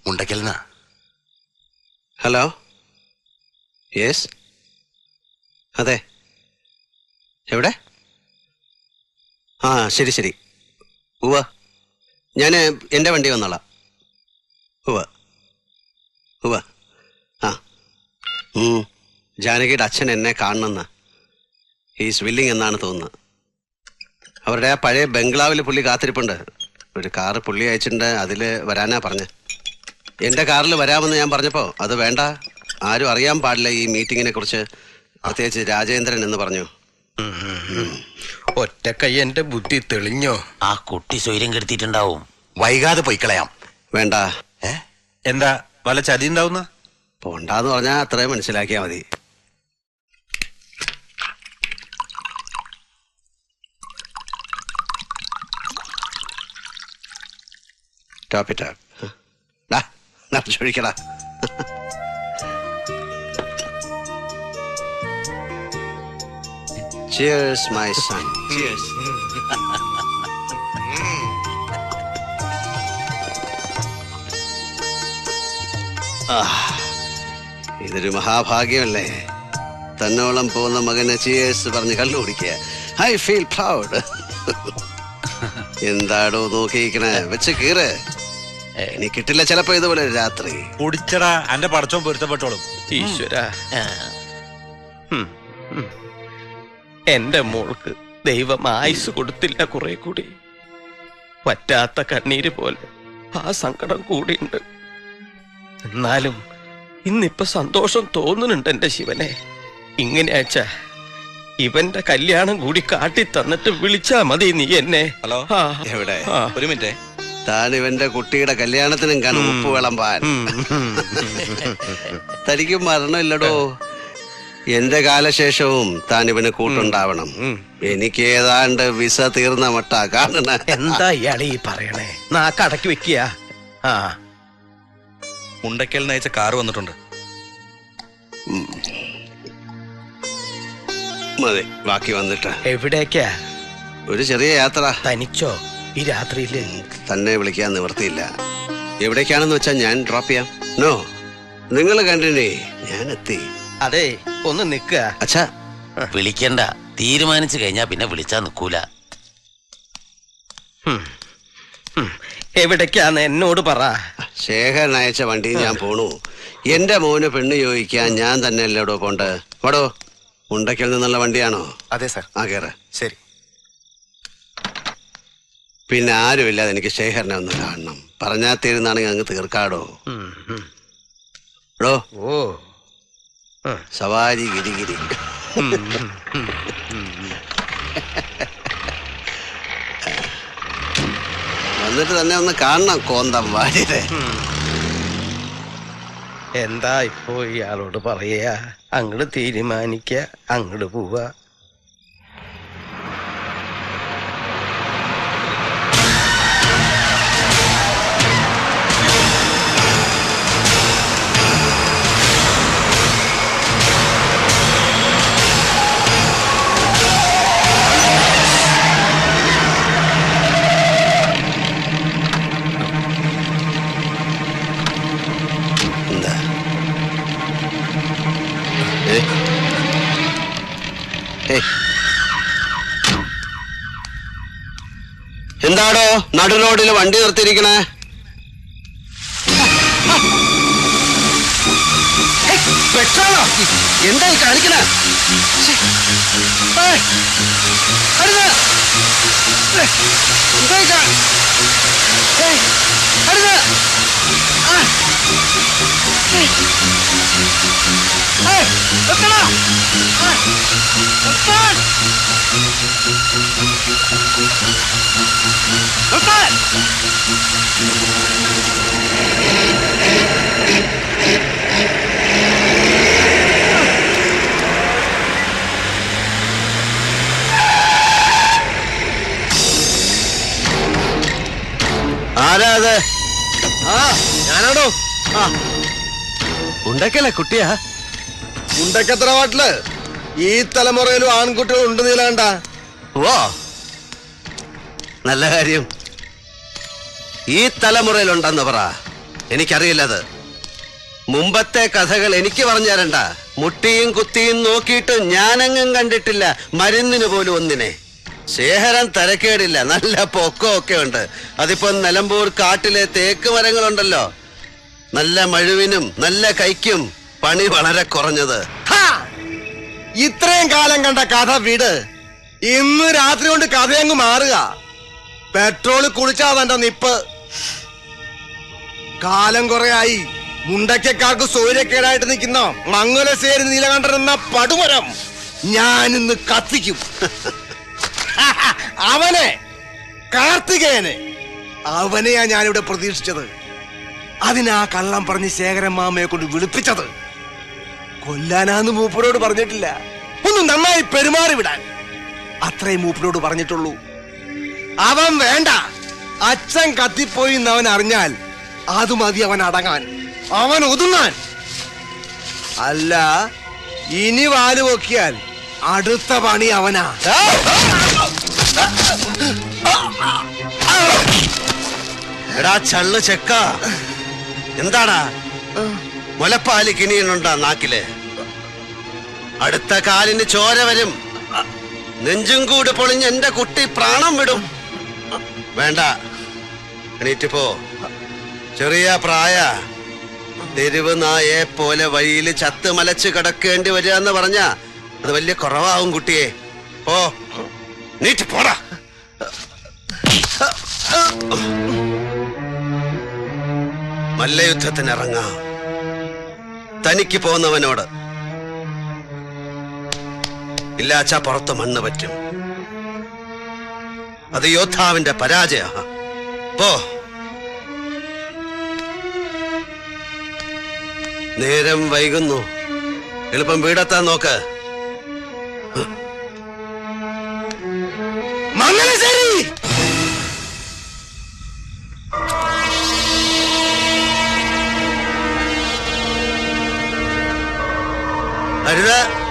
മുണ്ടക്കലിനാ. Hello, yes, അതെ, എവിടെ? ആ ശരി ശരി, ഉവ്വ, ഞാൻ എൻ്റെ വണ്ടി വന്നോളാം. ഉവ്വ ഉവ്വ. ആ ജാനകിയുടെ അച്ഛൻ എന്നെ കാണണമെന്ന് ഹീസ് വില്ലിങ് എന്നാണ് തോന്നുന്നത്. അവരുടെ ആ പഴയ ബംഗ്ലാവിൽ പുള്ളി കാത്തിരിപ്പുണ്ട്. ഒരു കാറ് പുള്ളി അയച്ചിട്ടുണ്ട്, അതിൽ വരാനാ പറഞ്ഞ്. എൻ്റെ കാറിൽ വരാമെന്ന് ഞാൻ പറഞ്ഞപ്പോൾ അത് വേണ്ട, ആരും അറിയാൻ പാടില്ല ഈ മീറ്റിങ്ങിനെ കുറിച്ച്, പ്രത്യേകിച്ച് രാജേന്ദ്രൻ എന്ന് പറഞ്ഞു. ഒറ്റക്കൈ എന്റെ ബുദ്ധി തെളിഞ്ഞോ? ആ കുട്ടി സ്വൈര്യം കെടുത്തിട്ടുണ്ടാവും. വൈകാതെ പോയി കളയാം. വേണ്ട. എന്താ വല്ല ചതി ഉണ്ടാവുന്ന? പോണ്ടാന്ന് പറഞ്ഞാൽ അത്രയും മനസ്സിലാക്കിയാൽ മതി. ടോപ്പിട്ടാ ചോദിക്കടാ. Cheers, my son. Cheers. ഇതൊരു മഹാഭാഗ്യമല്ലേ, തന്നോളം പോകുന്ന മകനെ ചിയേഴ്സ് പറഞ്ഞ് കള്ളു കുടിക്കുക. I feel proud. എന്താടോ നോക്കിയിരിക്കണേ, വെച്ച് കീറ്. ഇനി കിട്ടില്ല ചിലപ്പോ ഇതുപോലെ രാത്രി. കുടിച്ചടാ, എന്റെ പടച്ചോൻ പൊരുത്തപ്പെട്ടോളും. ഈശ്വര, എന്റെ മോൾക്ക് ദൈവം ആയുസ് കൊടുത്തില്ല. കുറെ കൂടി പറ്റാത്ത കണ്ണീര് പോലെ ആ സങ്കടം കൂടിയുണ്ട്. എന്നാലും ഇന്നിപ്പൊ സന്തോഷം തോന്നുന്നുണ്ട് എന്റെ ശിവനെ. ഇങ്ങനെയാച്ച ഇവന്റെ കല്യാണം കൂടി കാട്ടി തന്നിട്ട് വിളിച്ചാ മതി നീ എന്നെ. ഹലോ, എവിടെ? ഒരു മിനിറ്റ്. താൻ ഇവന്റെ കുട്ടിയുടെ കല്യാണത്തിനും കാണും ഉപ്പ് വിളമ്പാൻ. തനിക്ക് മരണമില്ലടോ. എന്റെ കാലശേഷവും താൻ ഇവന് കൂട്ടുണ്ടാവണം. എനിക്ക് ഏതാണ്ട് വിസ തീർന്ന മട്ടാ കാണണ. എന്താ ഇയാളീ പറയണേ? നാക്കടക്കി വെക്കുക. മുണ്ടക്കൽ നയിച്ച കാറ് വന്നിട്ടുണ്ട്. മതി, ബാക്കി വന്നിട്ട്. എവിടേക്കാ? ഒരു ചെറിയ യാത്ര. തനിച്ചോ ഈ രാത്രിയില്? തന്നെ വിളിക്കാൻ നിവൃത്തിയില്ല. എവിടേക്കാണെന്ന് വെച്ചാൽ ഞാൻ ഡ്രോപ്പ് ചെയ്യാം. നോ, നിങ്ങൾ കണ്ടിനെ, ഞാൻ എത്തി. അതെ, ഒന്ന് നിക്ക. അച്ഛാ, വിളിക്കണ്ട, തീരുമാനിച്ചു കഴിഞ്ഞാ പിന്നെ വിളിച്ചാ നിക്കൂല. എവിടേക്കാന്ന് എന്നോട് പറ. ശേഖരൻ അയച്ച വണ്ടി ഞാൻ പോണു. എന്റെ മോന് പെണ്ണ് ചോദിക്കാൻ ഞാൻ തന്നെ അല്ലേടോ പോണ്ട്. വടോ, മുണ്ടക്കൽ നിന്നുള്ള വണ്ടിയാണോ? അതെ സാർ. ആ കേറ്. ശരി. പിന്നെ ആരുമില്ലാതെ എനിക്ക് ശേഖരനെ ഒന്ന് കാണണം. പറഞ്ഞാ തീരുന്നാണെങ്കിൽ അങ്ങ് തീർക്കാടോ. എടോ, ഓ, സവാരി ഗിരിഗിരി. വന്നിട്ട് തന്നെ ഒന്ന് കാണണം കോന്തം വാരിരെ. എന്താ ഇപ്പോ ഇയാളോട് പറയാ? അങ്ങോട്ട് തീരുമാനിക്ക, അങ്ങോട്ട് പോവാ. എന്താടോ നടു റോഡിൽ വണ്ടി നിർത്തിയിരിക്കണേ? പെട്രോളോ? എന്തായി കാണിക്കണേ? ആരാ അത്? ഞാനാണോ? ഉണ്ടക്കല്ലേ കുട്ടിയാ? ഉണ്ടക്കത്ര വാട്ടില് ഈ തലമുറയിലും ആൺകുട്ടികൾ ഉണ്ട്. നീലാണ്ട. ഓ, നല്ല കാര്യം. ഈ തലമുറയിലുണ്ടെന്ന് പറ. എനിക്കറിയില്ല അത്. മുമ്പത്തെ കഥകൾ എനിക്ക് പറഞ്ഞു തരണ്ട. മുട്ടിയും കുത്തിയും നോക്കിയിട്ട് ഞാനെങ്ങും കണ്ടിട്ടില്ല മരുന്നിന് പോലും ഒന്നിനെ. ശേഖരൻ തരക്കേടില്ല, നല്ല പൊക്കമൊക്കെ ഉണ്ട്. അതിപ്പോ നിലമ്പൂർ കാട്ടിലെ തേക്ക് മരങ്ങളുണ്ടല്ലോ, നല്ല മഴുവിനും നല്ല കൈക്കും പണി വളരെ കുറഞ്ഞത്. ഇത്രയും കാലം കണ്ട കഥ വിട്. ഇന്ന് രാത്രി കൊണ്ട് കഥയങ്ങ് മാറുക. പെട്രോള് കുളിച്ചാതെ നിപ്പ്. കാലം കുറയായി മുണ്ടക്കാർക്ക് സൗര്യക്കേടായിട്ട് നിൽക്കുന്ന മംഗലശ്ശേരി നീലകണ്ഠൻ എന്ന പടുമരം ഞാനിന്ന് കത്തിക്കും. അവനെ, കാർത്തികേയനെ, അവനെയാ ഞാനിവിടെ പ്രതീക്ഷിച്ചത്. അതിനാ കള്ളം പറഞ്ഞ് ശേഖരൻ മാമയെ കൊണ്ട് വിളിപ്പിച്ചത്. കൊല്ലാനാന്ന് മൂപ്പരോട് പറഞ്ഞിട്ടില്ല, ഒന്ന് നന്നായി പെരുമാറി വിടാൻ അത്രയും മൂപ്പരോട് പറഞ്ഞിട്ടുള്ളൂ. അവൻ വേണ്ട, അച്ഛൻ കത്തിപ്പോയി എന്ന് അവൻ അറിഞ്ഞാൽ അത് മതി അവൻ അടങ്ങാൻ, അവൻ ഒതുങ്ങാൻ. അല്ല, ഇനി വാല് പൊക്കിയാൽ അടുത്ത പണി അവനാ. എടാ ചള്ളു ചെക്ക, എന്താടാ മുലപ്പാല് കിനിയുണ്ടാ നാക്കില്? അടുത്ത കാലിന് ചോര വരും, നെഞ്ചും കൂട് പൊളിഞ്ഞ് എന്റെ കുട്ടി പ്രാണം വിടും. വേണ്ട, എണീറ്റ് പോ. ചെറിയ പ്രായ തെരുവ് നായെ പോലെ വഴിയിൽ ചത്ത് മലച്ച് കിടക്കേണ്ടി വരിക എന്ന് പറഞ്ഞ അത് വലിയ കുറവാകും കുട്ടിയെ. പോ, നീറ്റ് പോടാ. മല്ലയുദ്ധത്തിനിറങ്ങാം. തനിക്ക് പോന്നവനോട് ഇല്ലാച്ച പുറത്ത് മണ്ണ് പറ്റും. അത് യോദ്ധാവിന്റെ പരാജയ. പോ. നേരം വൈകുന്നു, എളുപ്പം വീടെത്താൻ നോക്ക്. മംഗലശ്ശേരി അരുത്.